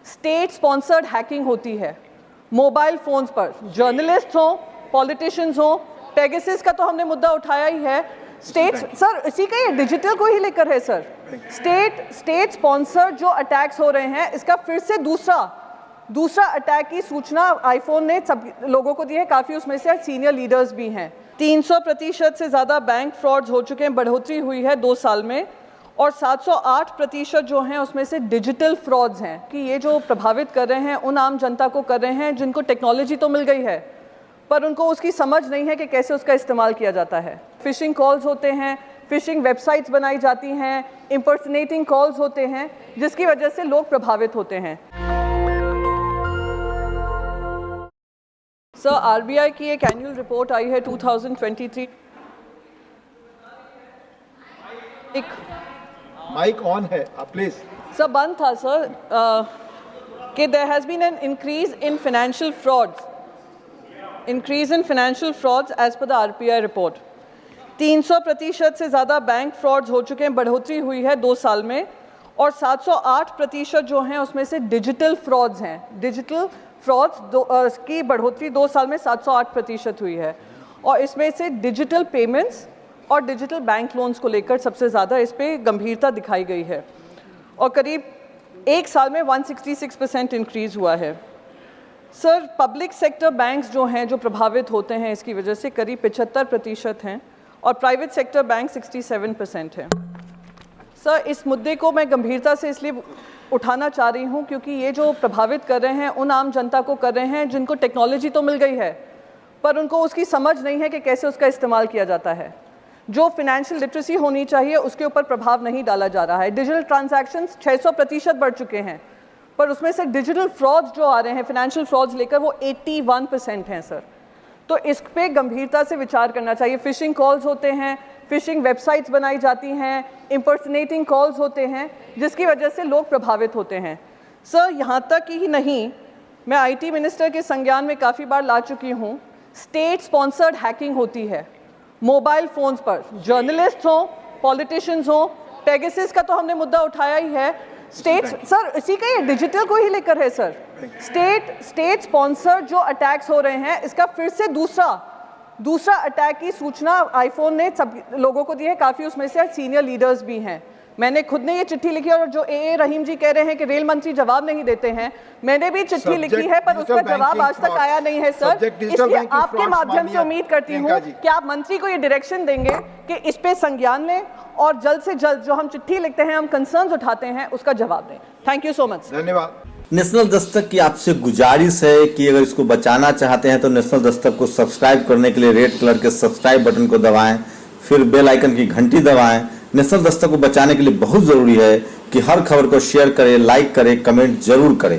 State sponsored hacking होती है mobile phones पर, जर्नलिस्ट हो, पॉलिटिशियंस हो। पेगासस का तो हमने मुद्दा उठाया ही है। स्टेट सर इसी का ये डिजिटल को ही लेकर है सर। स्टेट स्पॉन्सर्ड जो अटैक्स हो रहे हैं, इसका फिर से दूसरा अटैक की सूचना आईफोन ने सब लोगों को दी है। काफ़ी उसमें से सीनियर लीडर्स भी हैं। 300% से ज़्यादा बैंक फ्रॉड्स हो चुके हैं, बढ़ोतरी हुई है 2 साल में। और 708% जो हैं उसमें से डिजिटल फ्रॉड्स हैं कि ये जो प्रभावित कर रहे हैं उन आम जनता को कर रहे हैं जिनको टेक्नोलॉजी तो मिल गई है पर उनको उसकी समझ नहीं है कि कैसे उसका इस्तेमाल किया जाता है। फिशिंग कॉल्स होते हैं, फिशिंग वेबसाइट्स बनाई जाती हैं, इम्पर्सनेटिंग कॉल्स होते हैं जिसकी वजह से लोग प्रभावित होते हैं। सर आरबीआई की एक एनुअल रिपोर्ट आई है 2023। एक माइक ऑन है आप प्लीज। सर बंद था सर कि there has been an increase in financial frauds as per the RBI report. 300% से ज़्यादा बैंक फ्रॉड्स हो चुके हैं, बढ़ोतरी हुई है 2 साल में। और 708% जो हैं उसमें से डिजिटल फ्रॉड्स हैं। डिजिटल फ्रॉड्स की बढ़ोतरी 2 साल में 708% हुई है। और इसमें से डिजिटल पेमेंट्स और डिजिटल बैंक लोन्स को लेकर सबसे ज़्यादा इस पर गंभीरता दिखाई गई है और करीब 1 साल में 166% इंक्रीज़ हुआ है। सर पब्लिक सेक्टर बैंक्स जो हैं जो प्रभावित होते हैं इसकी वजह से करीब 75% हैं और प्राइवेट सेक्टर बैंक 67% हैं। सर इस मुद्दे को मैं गंभीरता से इसलिए उठाना चाह रही हूँ क्योंकि ये जो प्रभावित कर रहे हैं उन आम जनता को कर रहे हैं जिनको टेक्नोलॉजी तो मिल गई है पर उनको उसकी समझ नहीं है कि कैसे उसका इस्तेमाल किया जाता है। जो फाइनेंशियल लिटरेसी होनी चाहिए उसके ऊपर प्रभाव नहीं डाला जा रहा है। डिजिटल ट्रांजैक्शंस 600% बढ़ चुके हैं पर उसमें से डिजिटल फ्रॉड्स जो आ रहे हैं, फाइनेंशियल फ्रॉड्स लेकर, वो 81% हैं सर। तो इस पे गंभीरता से विचार करना चाहिए। फिशिंग कॉल्स होते हैं, फिशिंग वेबसाइट्स बनाई जाती हैं, इम्पर्सनेटिंग कॉल्स होते हैं जिसकी वजह से लोग प्रभावित होते हैं। सर यहाँ तक ही नहीं, मैं आईटी मिनिस्टर के संज्ञान में काफ़ी बार ला चुकी हूँ, स्टेट स्पॉन्सर्ड हैकिंग होती है मोबाइल फोन्स पर, जर्नलिस्ट हो, पॉलिटिशियंस हो। पेगासस का तो हमने मुद्दा उठाया ही है। सर इसी का ये डिजिटल को ही लेकर है सर। स्टेट स्पॉन्सर्ड जो अटैक्स हो रहे हैं, इसका फिर से दूसरा अटैक की सूचना आईफोन ने सब लोगों को दी है। काफ़ी उसमें से सीनियर लीडर्स भी हैं। मैंने खुद ने ये चिट्ठी लिखी और जो ए रहीम जी कह रहे हैं कि रेल मंत्री जवाब नहीं देते हैं, मैंने भी चिट्ठी लिखी है पर उसका जवाब आज तक आया नहीं है सर। इसलिए आपके माध्यम से उम्मीद करती हूँ कि आप मंत्री को ये डायरेक्शन देंगे कि इस पे संज्ञान लें और जल्द से जल्द जो हम चिट्ठी लिखते हैं, हम कंसर्न्स उठाते हैं, उसका जवाब दें। Thank you so much. धन्यवाद। नेशनल दस्तक की आपसे गुजारिश है कि अगर इसको बचाना चाहते हैं तो नेशनल दस्तक को सब्सक्राइब करने के लिए रेड कलर के सब्सक्राइब बटन को दबाएं, फिर बेल आइकन की घंटी दबाएं। नेशनल दस्तक को बचाने के लिए बहुत जरूरी है कि हर खबर को शेयर करें, लाइक करें, कमेंट जरूर करें।